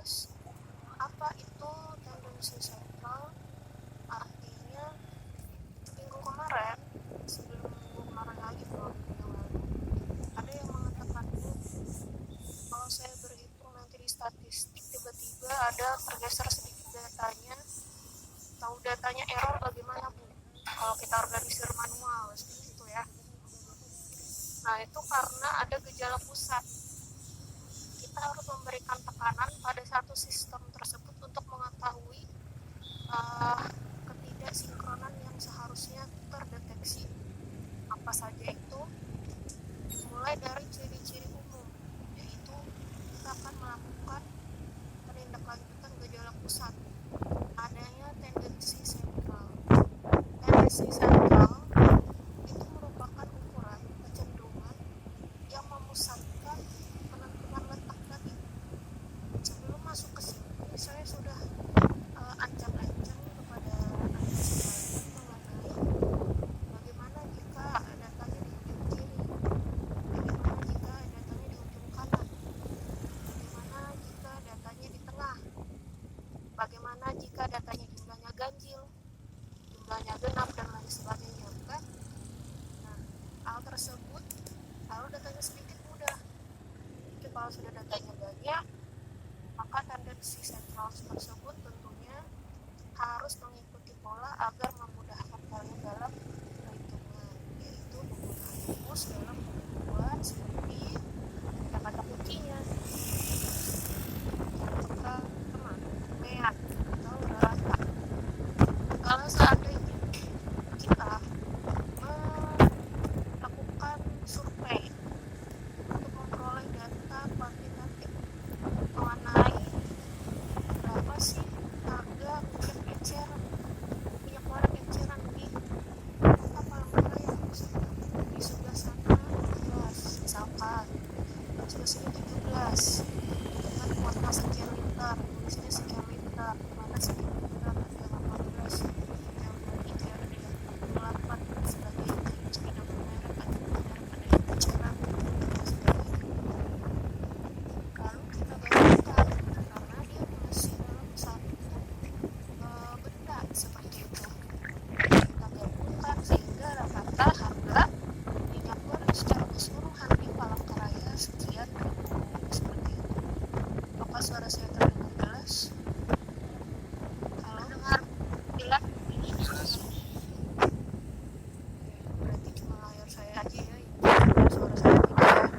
jelas. Apa itu tendensi sentral? Artinya minggu kemarin, sebelum minggu kemarin lagi, 2 minggu yang lalu, ada yang mengatakannya kalau saya berhitung nanti di statistik tiba-tiba ada tergeser sedikit datanya. Tahu datanya error bagaimana, Bu? Kalau kita organisir manual seperti itu ya. Nah, itu karena ada gejala pusat. Kita harus memberikan tekanan pada satu sistem tersebut untuk mengetahui ketidaksinkronan yang seharusnya terdeteksi. Apa saja itu? Mulai dari ciri-ciri umum, yaitu kita akan melakukan penindaklanjutan gejala pusat. Adanya tendensi sentral. Tendensi sentral itu merupakan ukuran kecenderungan yang memusatkan penentuan letak tadi. Sebelum masuk ke sini, saya sudah ancang-ancang kepada Anda sekalian mengenai bagaimana jika datanya di ujung kiri, bagaimana jika datanya di ujung kanan, bagaimana jika datanya di tengah, bagaimana jika datanya jumlahnya ganjil, jumlahnya genap, dan lain sebagainya, bukan? Nah, hal tersebut kalau datanya sedikit mudah. Jadi kalau sudah datanya banyak, maka tendensi sentral tersebut tentunya harus mengikuti pola agar memudahkan kalian dalam perhitungan, yaitu penggunaan rumus dalam membuat seperti kata kuncinya. Yang pertama, mean atau rata. Kalau seandainya kita melakukan survei untuk memperoleh data kuantitatif mengenai berapa sih harga minyak goreng eceran di kota Palembang yang di sebelah sana 12 misalkan, di sebelah sini 17 dengan kuota sekian liter, di sini sekian liter, mana sekian liter ada 18 yang berarti dia ada yang 28 dan sebagainya. Jika ada merek, ada yang eceran dan sebagainya. Lalu kita gabungkan karena dia masih dalam satu benda seperti itu. Kita gabungkan sehingga rata-rata harga minyak goreng secara keseluruhan di Palangkaraya sekian ribu, seperti itu. Apakah suara saya terdengar jelas? Kalau dengar jelas, berarti cuma layar saya aja ya yang suara saya tidak.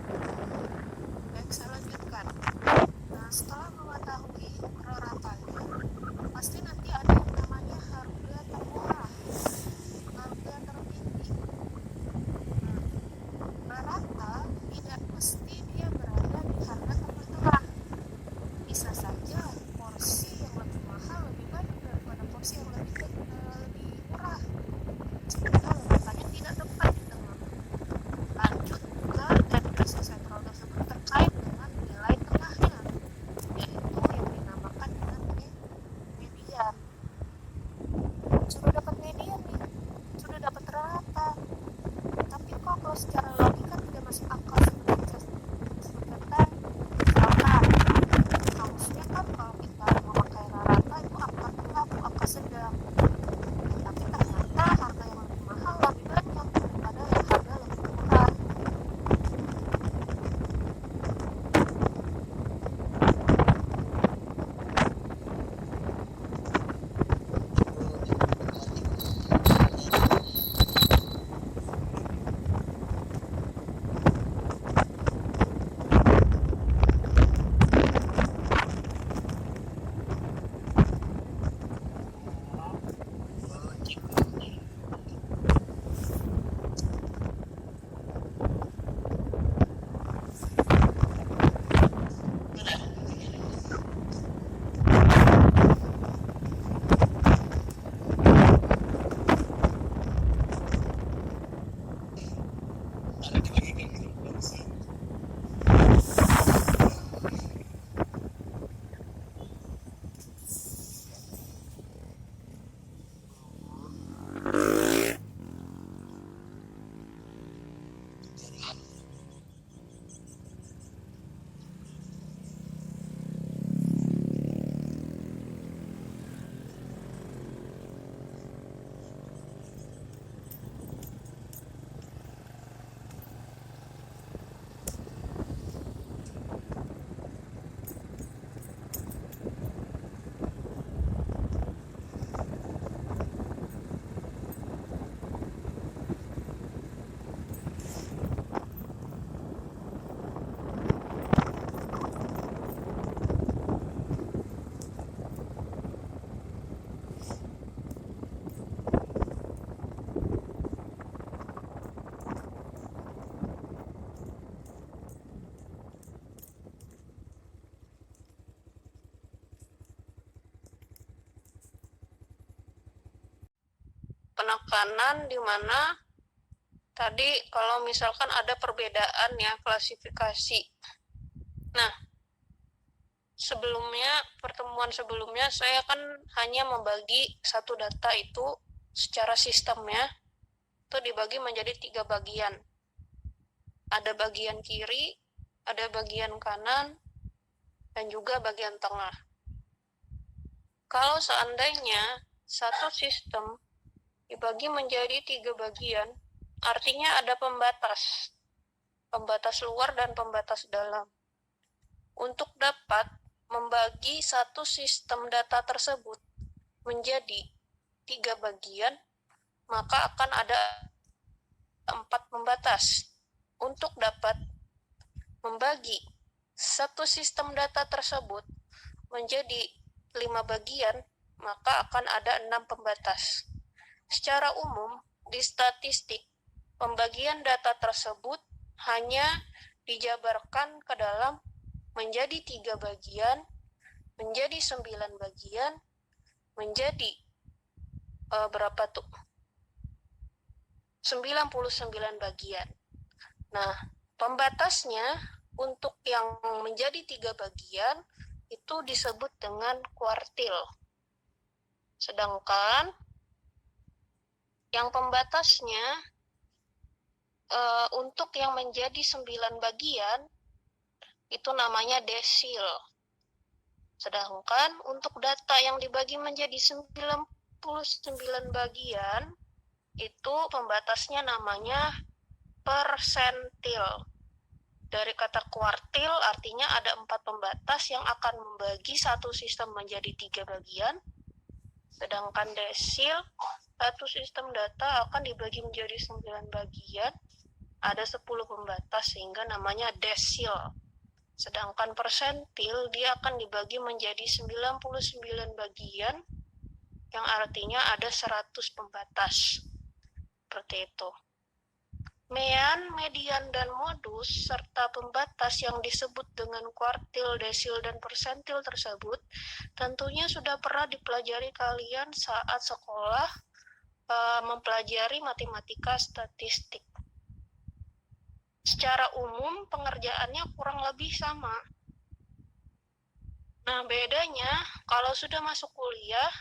Baik, saya lanjutkan. Nah, setelah mengetahui ratanya, pasti nanti ada yang namanya harga termurah, harga tertinggi. Rata tidak mesti dia berada di harga tengah-tengah. Bisa saja porsi yang lebih mahal lebih banyak daripada porsi yang lebih murah. Sehingga ratanya tidak tepat di tengah. Lanjut ke tendensi sentral tersebut terkait dengan nilai tengahnya, yaitu yang dinamakan dengan median. Sudah dapat median nih, sudah dapat rata, tapi kok kalau secara logika tidak masuk akal seperti saya sebutkan tadi. Misalkan harusnya kan kalau kita memakai rata itu angka tengah atau angka sedang, tapi ternyata harga yang lebih mahal lebih banyak daripada yang harga lebih murah. penekanan di mana tadi kalau misalkan ada perbedaan ya klasifikasi. Nah, pertemuan sebelumnya saya kan hanya membagi satu data itu secara sistemnya itu dibagi menjadi 3 bagian. Ada bagian kiri, ada bagian kanan, dan juga bagian tengah. Kalau seandainya satu sistem dibagi menjadi 3 bagian, artinya ada pembatas luar dan pembatas dalam. Untuk dapat membagi satu sistem data tersebut menjadi 3 bagian, maka akan ada 4 pembatas. Untuk dapat membagi satu sistem data tersebut menjadi 5 bagian, maka akan ada 6 pembatas. Secara umum, di statistik, pembagian data tersebut hanya dijabarkan ke dalam menjadi 3 bagian, menjadi 9 bagian, menjadi berapa tuh? 99 bagian. Nah, pembatasnya untuk yang menjadi 3 bagian itu disebut dengan kuartil. Sedangkan yang pembatasnya untuk yang menjadi 9 bagian itu namanya desil. Sedangkan untuk data yang dibagi menjadi 99 bagian itu pembatasnya namanya persentil. Dari kata kuartil artinya ada 4 pembatas yang akan membagi satu sistem menjadi 3 bagian. Sedangkan desil, satu sistem data akan dibagi menjadi 9 bagian. Ada 10 pembatas sehingga namanya desil. Sedangkan persentil dia akan dibagi menjadi 99 bagian yang artinya ada 100 pembatas. Seperti itu. Mean, median, dan modus serta pembatas yang disebut dengan kuartil, desil, dan persentil tersebut tentunya sudah pernah dipelajari kalian saat sekolah mempelajari matematika statistik. Secara umum pengerjaannya kurang lebih sama. Nah, bedanya kalau sudah masuk kuliah,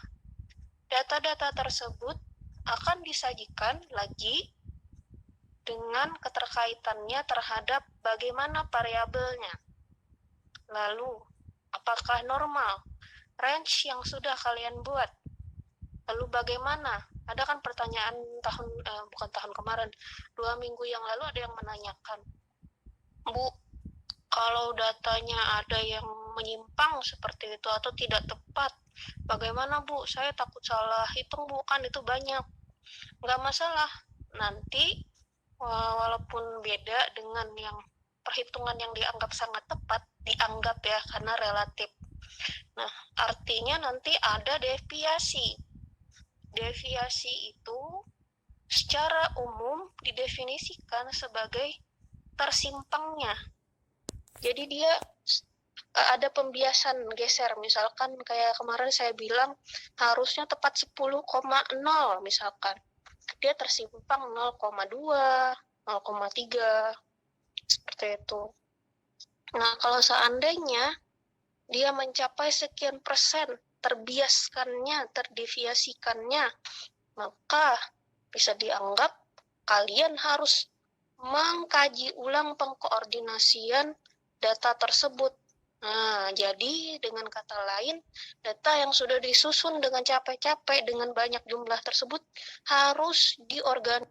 data-data tersebut akan disajikan lagi dengan keterkaitannya terhadap bagaimana variabelnya. Lalu, apakah normal? Range yang sudah kalian buat. Lalu bagaimana? Ada kan pertanyaan bukan tahun kemarin, 2 minggu yang lalu ada yang menanyakan, Bu, kalau datanya ada yang menyimpang seperti itu atau tidak tepat, bagaimana Bu? Saya takut salah hitung Bu, kan itu banyak. Nggak masalah, nanti walaupun beda dengan yang perhitungan yang dianggap sangat tepat, dianggap ya karena relatif. Nah, artinya nanti ada deviasi. Deviasi itu secara umum didefinisikan sebagai tersimpangnya. Jadi dia ada pembiasan geser, misalkan kayak kemarin saya bilang harusnya tepat 10,0 misalkan. Dia tersimpang 0,2, 0,3, seperti itu. Nah, kalau seandainya dia mencapai sekian persen terbiaskannya, terdeviasikannya, maka bisa dianggap kalian harus mengkaji ulang pengkoordinasian data tersebut. Nah, jadi dengan kata lain, data yang sudah disusun dengan capek-capek dengan banyak jumlah tersebut harus diorganisasi